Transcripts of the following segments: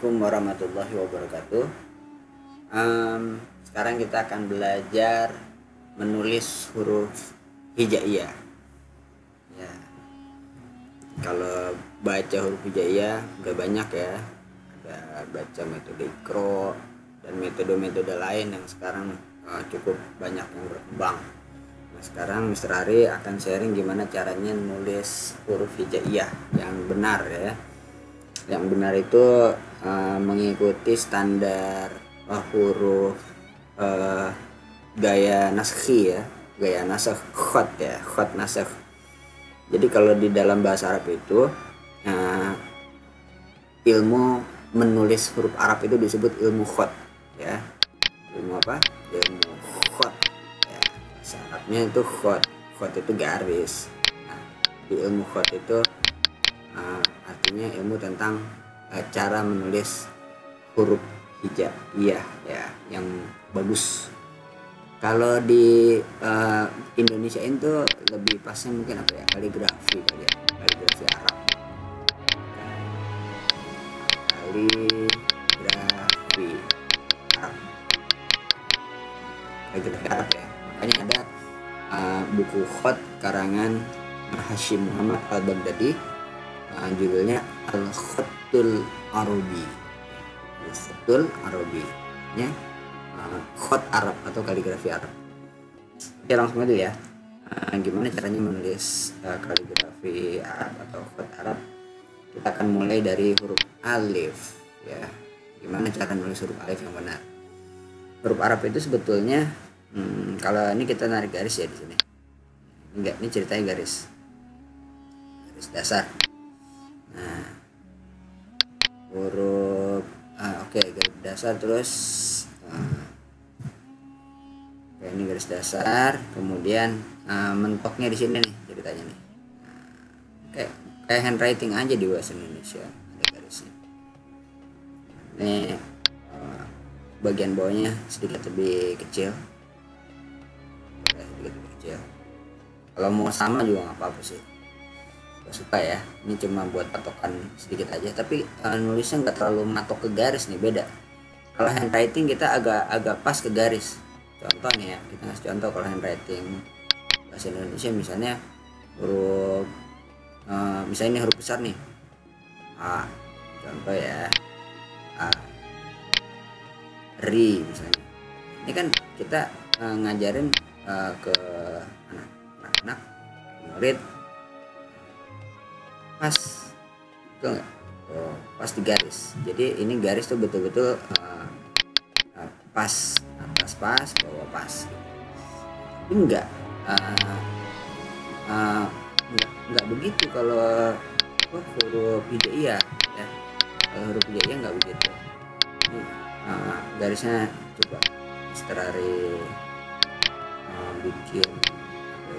Assalamualaikum warahmatullahi wabarakatuh. Sekarang kita akan belajar menulis huruf hijaiyah. Ya, kalau baca huruf hijaiyah udah banyak ya. Ada baca metode Iqra dan metode-metode lain yang sekarang cukup banyak yang berkembang. Nah, sekarang Mr. Ari akan sharing gimana caranya nulis huruf hijaiyah yang benar ya. Yang benar itu mengikuti standar huruf gaya naskhi ya, gaya nasakh khot ya, khot nasakh. Jadi kalau di dalam bahasa Arab itu ilmu menulis huruf Arab itu disebut ilmu khot ya. Ilmu apa? Ilmu khot ya. Bahasa Arabnya itu khot. Khot itu garis. Nah, di ilmu khot itu artinya ilmu tentang cara menulis huruf hijaiyah ya yang bagus. Kalau di Indonesia itu lebih pasnya mungkin apa ya, kaligrafi kali ya, kaligrafi Arab, kaligrafi Arab, kaligrafi Arab ya. Makanya ada buku khot karangan Hashim Muhammad Al-Baghdadi, judulnya Al-Khattul Arabi. Al-Khattul Arabi ya, khot Arab atau kaligrafi Arab. Oke, langsung aja ya. Gimana caranya menulis kaligrafi Arab atau khot Arab? Kita akan mulai dari huruf alif ya. Gimana cara menulis huruf alif yang benar? Huruf Arab itu sebetulnya kalau ini kita narik garis ya di sini. Enggak, ini ceritanya garis dasar. Nah, huruf garis dasar, terus ini garis dasar, kemudian mentoknya di sini nih ceritanya nih. Kayak handwriting aja di bahasa Indonesia, ada garisnya. Ini bagian bawahnya sedikit lebih kecil. Kalau mau sama juga nggak apa-apa sih, gak suka ya. Ini cuma buat patokan sedikit aja, tapi nulisnya nggak terlalu matok ke garis nih, beda. Kalau handwriting kita agak pas ke garis. Contoh nih ya, kita ngasih contoh. Kalau handwriting bahasa Indonesia misalnya huruf misalnya ini huruf besar nih, A, contoh ya, A, Ri misalnya. Ini kan kita ngajarin ke anak-anak, murid, pas betul nggak? Pas di garis. Jadi ini garis tuh betul-betul pas, atas pas, bawah pas gitu. Tapi enggak begitu kalau huruf hijaiyah ya. Kalau huruf hijaiyah enggak begitu. Ini garisnya coba Mr. Ari bikin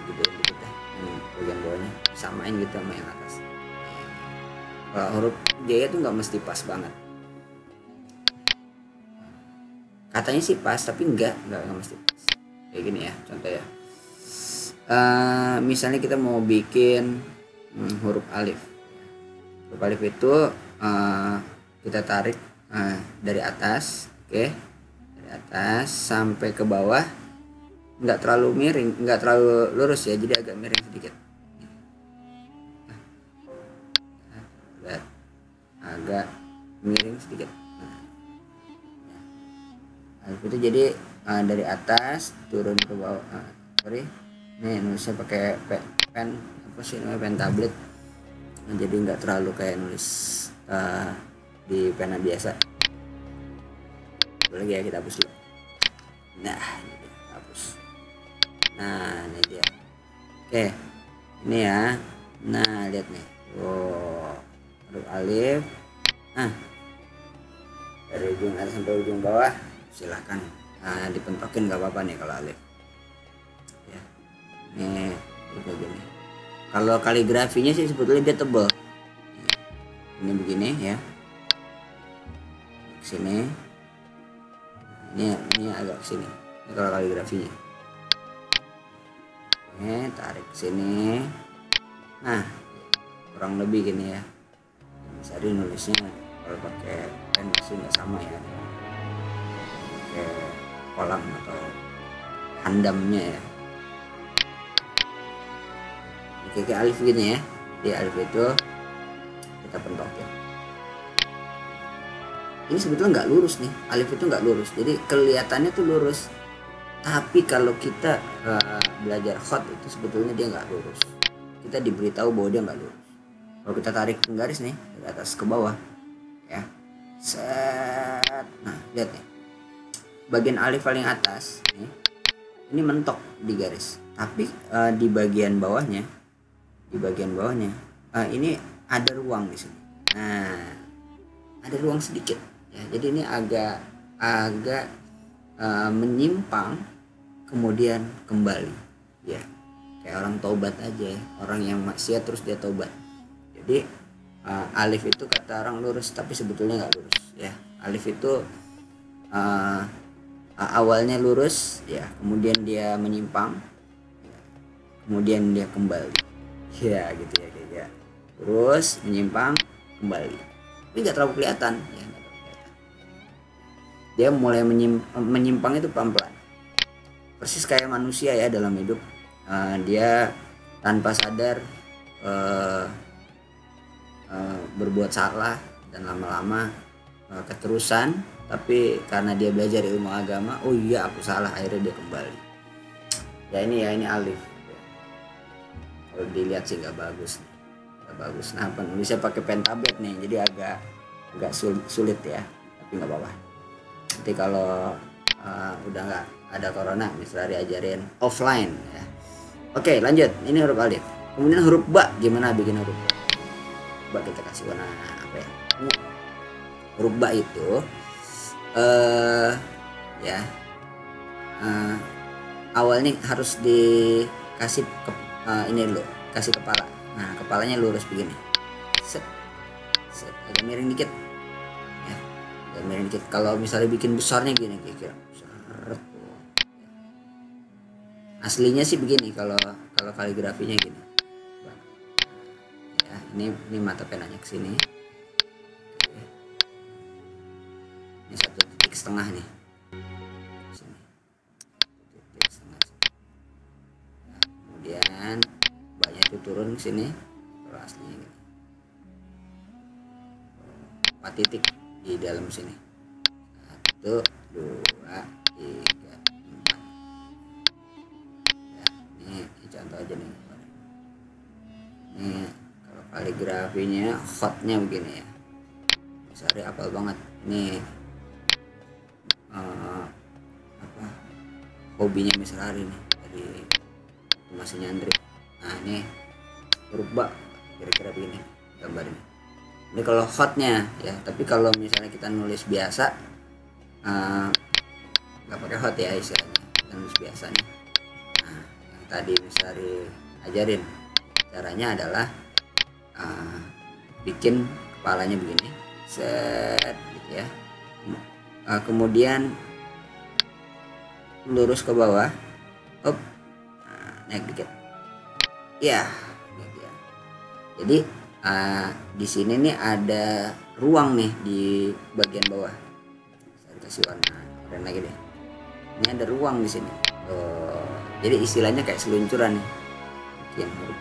gedein dikit ya, bagian bawahnya samain gitu sama yang atas. Huruf hijaiyah tuh nggak mesti pas banget. Katanya sih pas, tapi enggak mesti pas. Kayak gini ya, contoh ya. Misalnya kita mau bikin huruf alif. Huruf alif itu kita tarik dari atas, oke? Dari atas sampai ke bawah, nggak terlalu miring, nggak terlalu lurus ya, jadi agak miring sedikit. Agak miring sedikit. Alif itu jadi dari atas turun ke bawah. Nih nulisnya pakai pen apa sih namanya, pen tablet. Nah, jadi nggak terlalu kayak nulis di pena biasa. Boleh ya, kita hapus dulu. Nah, ini dia, hapus. Nah, ini dia. Oke, ini ya. Nah, lihat nih. Huruf alif. Dari ujung atas sampai ujung bawah silahkan dipentokin, nggak apa-apa nih kalau alif ya. Nih begini. Kalau kaligrafinya sih sebetulnya dia tebal. Ini begini ya, sini. Ini agak sini. Ini kalau kaligrafinya. Tarik sini. Nah, kurang lebih gini ya. Sari nulisnya kalau pakai kan masih nggak sama ya, kayak kolam atau handamnya ya, kayak alif gini ya. Di alif itu kita pentokin. Ini sebetulnya nggak lurus nih, alif itu nggak lurus, jadi kelihatannya tuh lurus, tapi kalau kita belajar khot itu sebetulnya dia nggak lurus. Kita diberitahu bahwa dia nggak lurus. Kalau kita tarik garis nih dari atas ke bawah ya, set, nah lihat nih, bagian alif paling atas nih, ini mentok di garis, tapi di bagian bawahnya ini ada ruang di sini. Nah, ada ruang sedikit ya, jadi ini agak menyimpang kemudian kembali ya, kayak orang taubat aja ya, orang yang maksiat terus dia taubat. Jadi alif itu kata orang lurus, tapi sebetulnya nggak lurus ya. Alif itu awalnya lurus ya, kemudian dia menyimpang ya, kemudian dia kembali ya, gitu ya, kayak terus menyimpang kembali. Ini nggak terlalu kelihatan ya, dia mulai menyimpang itu pelan-pelan, persis kayak manusia ya dalam hidup. Dia tanpa sadar berbuat salah dan lama-lama keterusan, tapi karena dia belajar ilmu agama, oh iya aku salah, akhirnya dia kembali ya. Ini alif ya. Kalau dilihat sih nggak bagus. Nah, penulisnya pakai pen tablet nih, jadi agak sulit ya, tapi nggak apa-apa. Nanti kalau udah nggak ada corona, Miss Rari ajarin offline ya. Oke, lanjut. Ini huruf alif. Kemudian huruf ba, gimana bikin huruf ba? Kita kasih warna apa ya? Huruf ba itu awalnya harus dikasih ini dulu, kasih kepala. Nah, kepalanya lurus begini, set, agak miring dikit ya, agak miring dikit. Kalau misalnya bikin besarnya gini, kira-kira besar. Aslinya sih begini, kalau kaligrafinya gini. Ini mata penanya ke sini. Ini 1,5 titik nih. Sini. 1,5 titik. Nah, kemudian banyak itu turun ke sini. Kalau aslinya gitu. 4 titik di dalam sini. 1, 2, 3, 4. Ya, ini contoh aja nih. Ini kaligrafinya khotnya begini ya, Sari apal banget ini hobinya Miss Rari nih dari masih nyantri. Nah, ini huruf ba kira-kira begini gambarnya. Ini kalau khotnya ya, tapi kalau misalnya kita nulis biasa nggak pakai hot ya istilahnya, kita nulis biasa nih. Nah, yang tadi Miss Rari ajarin caranya adalah bikin kepalanya begini, set gitu ya. Kemudian lurus ke bawah, up, naik dikit, ya, gitu ya. Jadi di sini nih ada ruang nih di bagian bawah. Saya kasih warna lagi deh. Ini ada ruang di sini. Jadi istilahnya kayak seluncuran nih. Bikin huruf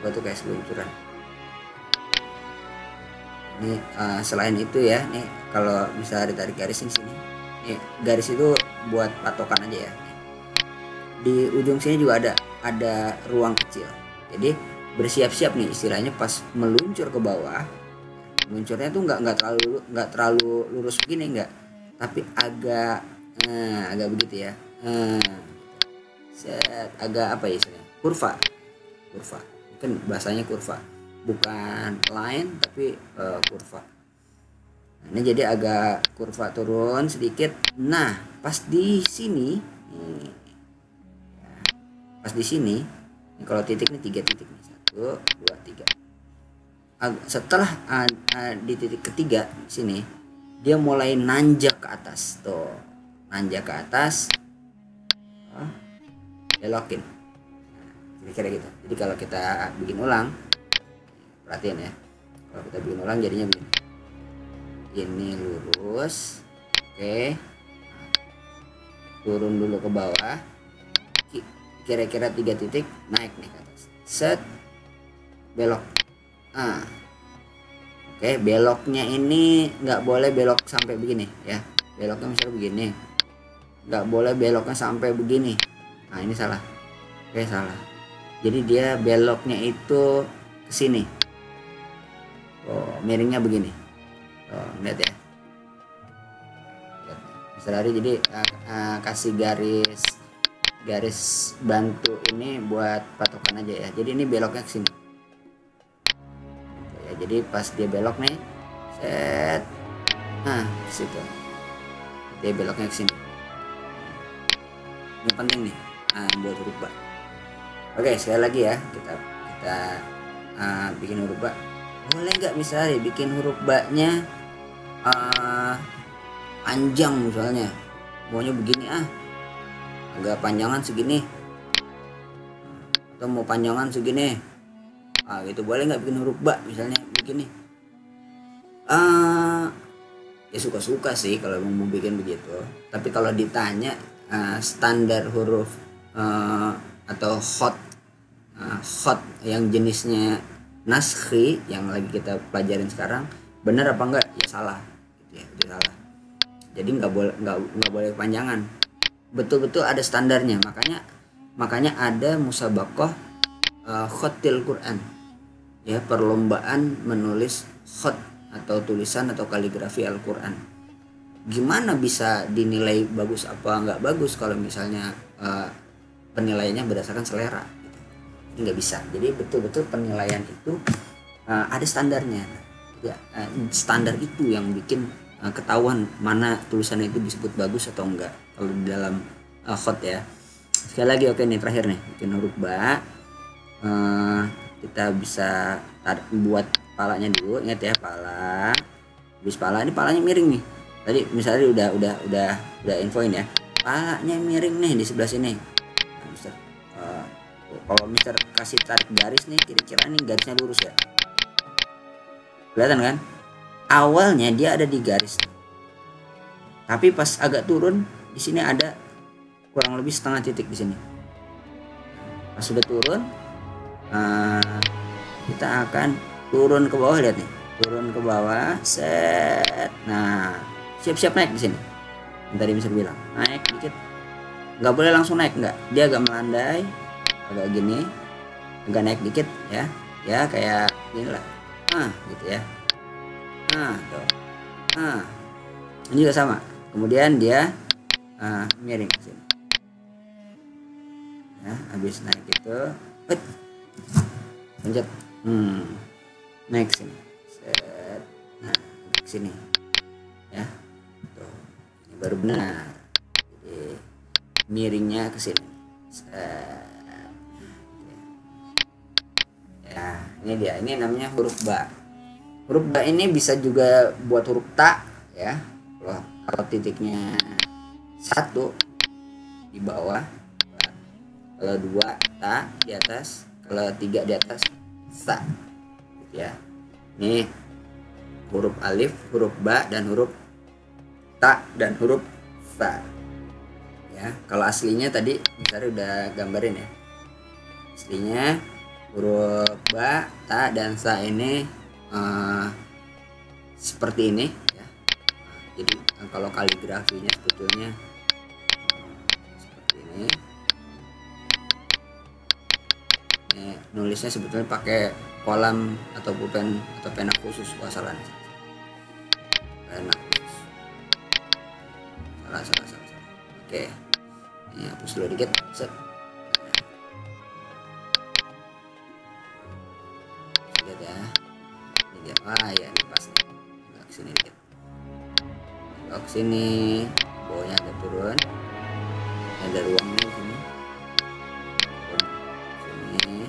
tuh kayak seluncuran. Ini selain itu ya, nih kalau bisa ditarik garis di sini. Nih garis itu buat patokan aja ya. Di ujung sini juga ada ruang kecil. Jadi bersiap-siap nih istilahnya pas meluncur ke bawah. Meluncurnya tuh nggak terlalu lurus begini, nggak, tapi agak begitu ya. Agak apa ya istilahnya? Kurva. Kan bahasanya kurva, bukan line tapi kurva. Nah, ini jadi agak kurva turun sedikit. Nah, pas di sini ini kalau titik ini 3 titik nih, 1, 2, 3. Setelah di titik ketiga sini dia mulai nanjak ke atas tuh, belokin. Kira-kira gitu. Jadi kalau kita bikin ulang, perhatiin ya, kalau kita bikin ulang jadinya begini. ini lurus. Oke, turun dulu ke bawah, kira-kira 3 titik, naik nih ke atas, set, belok. Oke, beloknya ini nggak boleh belok sampai begini ya, beloknya misalnya begini, nggak boleh beloknya sampai begini. Nah ini salah. Oke, salah. Jadi dia beloknya itu ke sini. Oh, miringnya begini. Oh, lihat ya. Misalnya jadi kasih garis bantu ini buat patokan aja ya. Jadi ini beloknya ke sini. Ya, jadi pas dia belok nih, set. Nah, situ. Dia beloknya ke sini. Ini penting nih buat huruf ba. Oke, sekali lagi ya, kita bikin huruf ba. Boleh nggak misalnya bikin huruf ba-nya panjang, misalnya maunya begini, agak panjangan segini, atau mau panjangan segini, gitu. Boleh nggak bikin huruf ba misalnya begini? Ya suka-suka sih kalau mau bikin begitu. Tapi kalau ditanya standar huruf atau khot yang jenisnya naskhi yang lagi kita pelajarin sekarang, benar apa enggak? Ya salah, gitu ya, itu salah. Jadi nggak boleh kepanjangan, betul-betul ada standarnya. Makanya ada musabaqah khotil Quran ya, perlombaan menulis khot atau tulisan atau kaligrafi Al-Quran. Gimana bisa dinilai bagus apa nggak bagus kalau misalnya penilaiannya berdasarkan selera gitu. Ini nggak bisa. Jadi betul-betul penilaian itu ada standarnya ya, standar itu yang bikin ketahuan mana tulisannya itu disebut bagus atau enggak kalau di dalam khot ya. Sekali lagi, oke nih terakhir nih, bikin huruf ba. Kita bisa buat palanya dulu, ingat ya, pala. Habis pala, ini palanya miring nih. Tadi misalnya udah infoin ya, palanya miring nih di sebelah sini. Nah, Mister, kalau Mister kasih tarik garis nih, kira-kira nih garisnya lurus ya, kelihatan kan? Awalnya dia ada di garis, tapi pas agak turun di sini ada kurang lebih setengah titik di sini. Pas sudah turun, kita akan turun ke bawah, lihat nih, turun ke bawah, set. Nah, siap-siap naik di sini. Yang tadi bisa bilang naik dikit, nggak boleh langsung naik, nggak, dia agak melandai, agak gini, agak naik dikit ya, kayak gini lah, gitu ya. Tuh. Ini juga sama. Kemudian dia miring ke sini. Ya, habis naik gitu, pencet, naik sini, set. Nah, ke sini, ya. Tuh, ini baru benar. Jadi miringnya ke sini, set. Ya, ini dia. Ini namanya huruf ba. Huruf ba ini bisa juga buat huruf ta ya. Kalau titiknya 1 di bawah, kalau 2 ta di atas, kalau 3 di atas sa. Ya. Ini huruf alif, huruf ba, dan huruf ta dan huruf sa. Ya, kalau aslinya tadi misalnya udah gambarin ya. Aslinya huruf ba, ta, dan sa ini seperti ini ya. Jadi kalau kaligrafinya sebetulnya seperti ini. Nulisnya sebetulnya pakai kolam atau pulpen atau pena khusus, salah nih. Pena khusus. Salah. Oke. Ini hapus dulu dikit. Set. Lihat ya. Ya, ini pas nih. Agak kesini dikit. Agak kesini, bawahnya agak turun. Ada ruangnya di sini. Sini.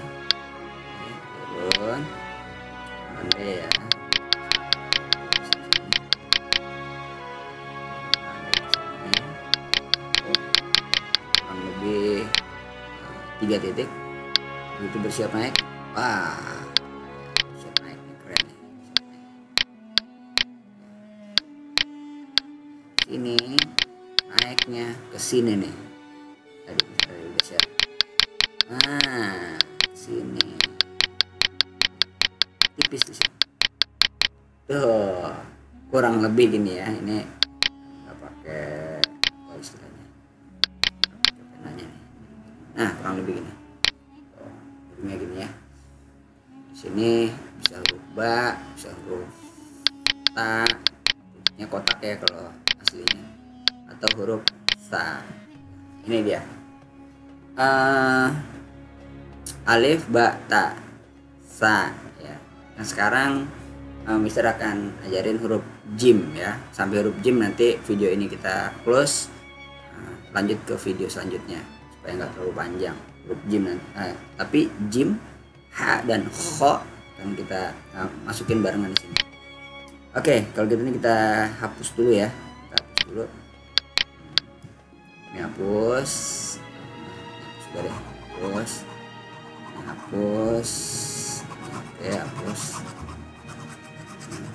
Turun. Nanti ya. Kurang lebih 3 titik. Itu bersiap naik. Wah. sini, naiknya ke sini nih. Tadi udah share. Nah, sini. Tipis di sini. Tuh, kurang lebih gini ya. Ini nggak pakai apa istilahnya. Nggak pakai penanya nih. Nah, kurang lebih gini. Tuh, gini ya. Di sini bisa huruf ba, bisa huruf ta. Ini kotak ya kalau aslinya, atau huruf sa. Ini dia. Alif ba ta sa ya. Nah sekarang Mister akan ajarin huruf jim ya. Sampai huruf jim nanti video ini kita close, lanjut ke video selanjutnya supaya nggak terlalu panjang. Huruf jim tapi jim, ha dan kho akan kita masukin barengan di sini. Oke, kalau gitu ini kita hapus dulu ya. Kita hapus dulu. Ini hapus. Sudah deh, hapus. Ini hapus. Oke, hapus. Sini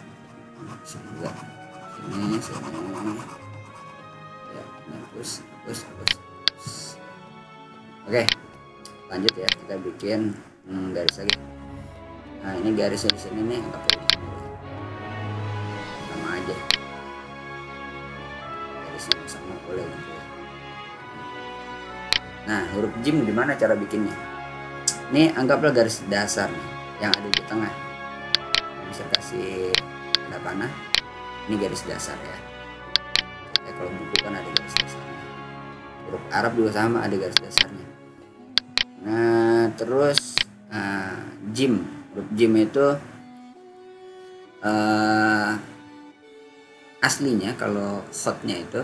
juga. Sini. Ya, ini hapus. Oke, lanjut ya. Kita bikin garis lagi. Nah, ini garisnya di sini nih, anggap aja sama aja. Garisnya sama boleh gitu ya. Nah, huruf jim gimana cara bikinnya? Ini anggaplah garis dasar nih, yang ada di tengah. Bisa kasih tanda panah. Ini garis dasar ya. Jadi kalau buku kan ada garis dasarnya. Huruf Arab juga sama, ada garis dasarnya. Nah, terus jim. Huruf jim itu aslinya kalau khotnya itu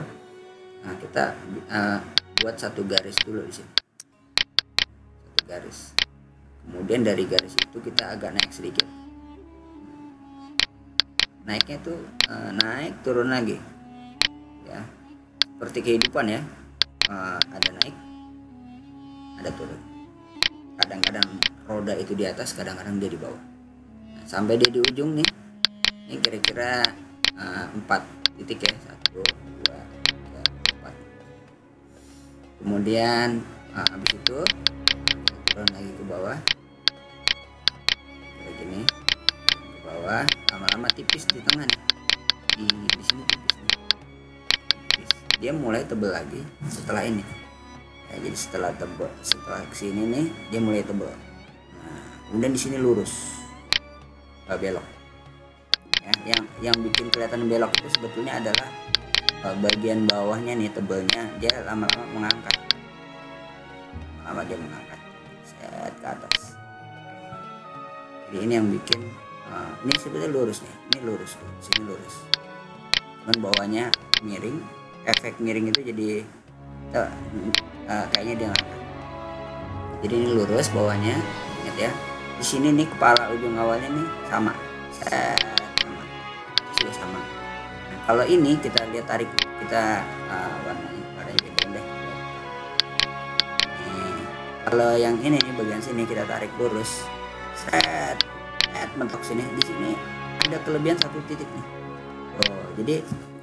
kita buat satu garis dulu di sini, satu garis. Kemudian dari garis itu kita agak naik sedikit. Naiknya tuh naik turun lagi, ya. Seperti kehidupan ya, ada naik, ada turun. Kadang-kadang roda itu di atas, kadang-kadang dia di bawah. Nah, sampai dia di ujung nih, ini kira-kira 4 titik ya, 1, 2, 3, 4. Kemudian habis itu turun lagi ke bawah kayak gini, ke bawah, lama-lama tipis di tengah nih, di sini tipis nih, tipis. Dia mulai tebel lagi setelah ini ya, jadi setelah tebel, setelah kesini nih dia mulai tebel. Nah, kemudian di sini lurus, nggak belok ya. Yang bikin kelihatan belok itu sebetulnya adalah bagian bawahnya nih, tebelnya dia lama-lama mengangkat, dia mengangkat set ke atas. Jadi ini yang bikin ini sebetulnya lurus nih, ini lurus tuh, sini lurus, cuman bawahnya miring. Efek miring itu jadi kayaknya dia ngangkat. Jadi ini lurus bawahnya, ingat ya. Di sini nih kepala ujung awalnya nih sama, sama, sudah sama. Nah, kalau ini kita lihat tarik, kita warnanya beda deh. Kalau yang ini nih bagian sini kita tarik lurus, set mentok sini. Di sini ada kelebihan 1 titik nih. Oh, jadi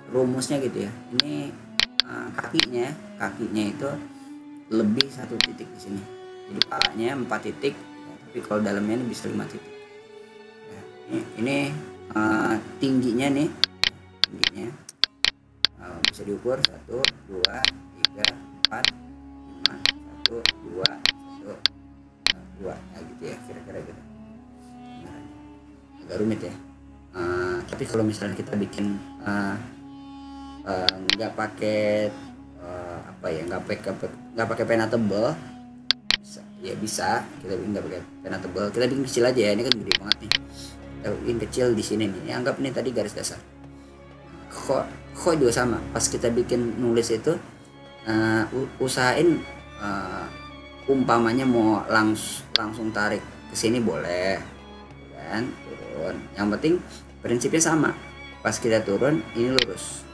rumusnya gitu ya. Ini kakinya itu lebih 1 titik di sini. Jadi kepalanya 4 titik, tapi kalau dalamnya ini bisa 5 titik. Ya, ini tingginya nih, tingginya bisa diukur 1, 2, 3, 4, 5, 1, 2, 1, 2, nah gitu ya, kira-kira gitu. Nah, agak rumit ya. Tapi kalau misalnya kita bikin nggak pakai nggak pakai pena tebal, bisa kita bikin nggak pakai pena tebal, kita bikin kecil aja ya. Ini kan gede banget nih, kita bikin kecil di sini nih. Anggap nih tadi garis dasar. Kho juga sama. Pas kita bikin nulis itu usahain umpamanya mau langsung tarik ke sini boleh kan, turun. Yang penting prinsipnya sama. Pas kita turun ini lurus,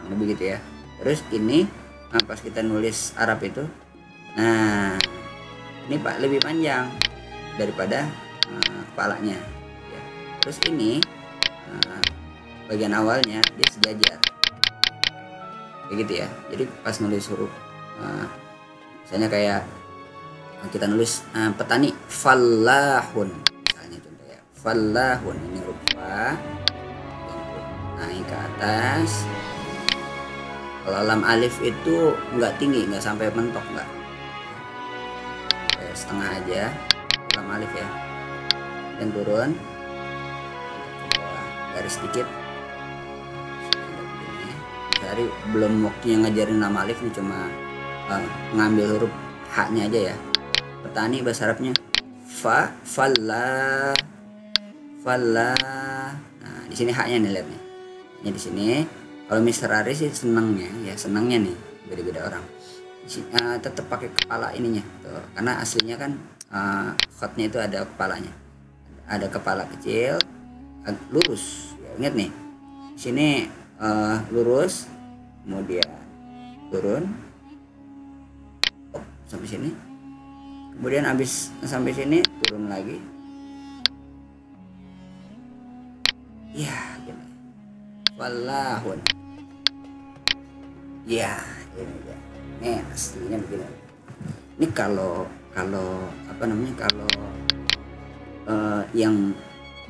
lebih gitu ya. Terus ini pas kita nulis Arab itu, nah ini Pak lebih panjang daripada kepalanya ya. Terus ini bagian awalnya dia sejajar kayak gitu ya. Jadi pas nulis huruf misalnya kayak kita nulis petani fallahun misalnya, contoh ya, fallahun, ini huruf fa naik ke atas. Kalau lam alif itu nggak tinggi, nggak sampai mentok, nggak, kayak setengah aja lam alif ya, dan turun garis sedikit. Dari belum waktunya ngajarin lam alif nih, cuma ngambil huruf H-nya aja ya. Petani bahasa Arabnya fa, falla, falla. Nah, di sini H-nya nih, lihat nih. Ini di sini. Kalau Mister Ari sih senangnya nih, beda-beda orang. Tetap pakai kepala ininya tuh, karena aslinya kan khotnya itu ada kepalanya. Ada kepala kecil, lurus. Ya, ingat nih. Di sini lurus, kemudian turun sampai sini, kemudian habis sampai sini turun lagi ya, gitu. Wallahun ya, ini ya, nih aslinya begini. Ini kalau apa namanya, kalau yang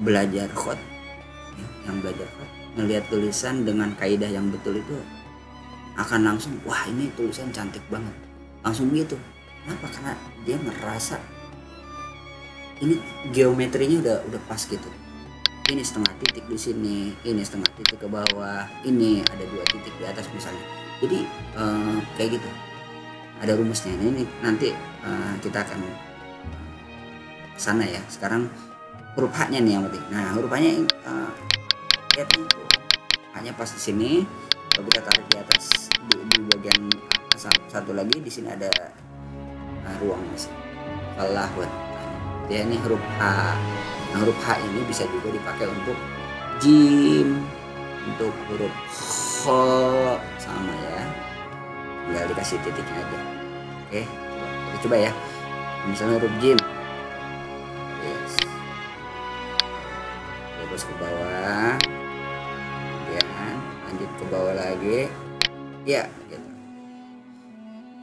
belajar khot ngelihat tulisan dengan kaidah yang betul itu akan langsung, wah ini tulisan cantik banget, langsung gitu. Kenapa? Karena dia merasa ini geometrinya udah pas gitu. Ini setengah titik di sini, ini setengah titik ke bawah, ini ada 2 titik di atas misalnya. Jadi kayak gitu, ada rumusnya. Ini nanti kita akan sana ya. Sekarang huruf H-nya nih yang penting. Nah, huruf H-nya lihat nih, H-nya pas di sini. Kalau kita tarik di atas di bagian satu lagi, di sini ada ruang masih. Fallahun. Ya, ini huruf H. Nah, huruf H ini bisa juga dipakai untuk jim, untuk huruf kho, sama ya. Tinggal dikasih titiknya aja. Oke, kita coba ya. Misalnya huruf jim. Yes. Terus ke bawah. Kemudian lanjut ke bawah lagi. Ya, gitu.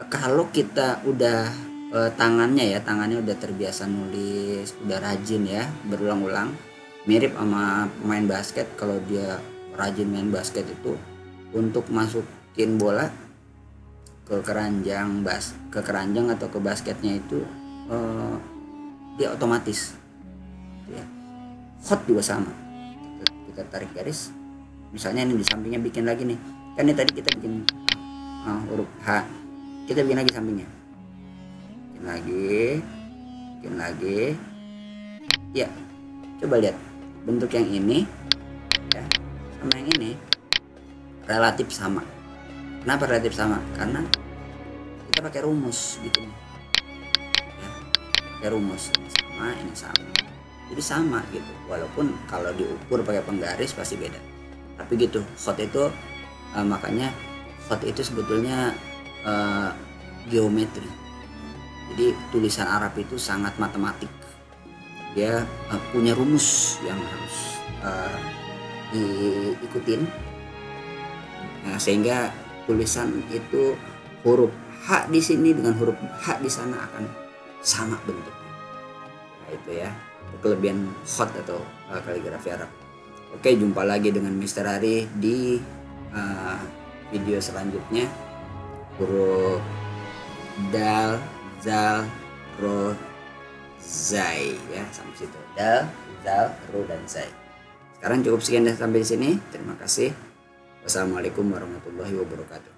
Kalau kita udah tangannya udah terbiasa nulis, udah rajin ya, berulang-ulang, mirip sama main basket. Kalau dia rajin main basket itu, untuk masukin bola ke keranjang atau ke basketnya itu dia otomatis ya. Khot juga sama, kita tarik garis, misalnya ini di sampingnya bikin lagi nih, kan ini tadi kita bikin huruf H, kita bikin lagi sampingnya, bikin lagi ya. Coba lihat bentuk yang ini ya sama yang ini relatif sama. Kenapa relatif sama? Karena kita pakai rumus gitu ya, pakai rumus, ini sama, jadi sama gitu. Walaupun kalau diukur pakai penggaris pasti beda, tapi gitu. Khot itu makanya khot itu sebetulnya geometri. Jadi tulisan Arab itu sangat matematik. Dia punya rumus yang harus diikutin. Nah, sehingga tulisan itu huruf H di sini dengan huruf H di sana akan sama bentuknya. Nah, itu ya kelebihan khot atau kaligrafi Arab. Oke, jumpa lagi dengan Mister Ari di video selanjutnya. Huruf dal, zal, ro, zai ya, sampai situ. Dal, zal, ro, dan zai. Sekarang cukup sekian sampai di sini. Terima kasih. Wassalamualaikum warahmatullahi wabarakatuh.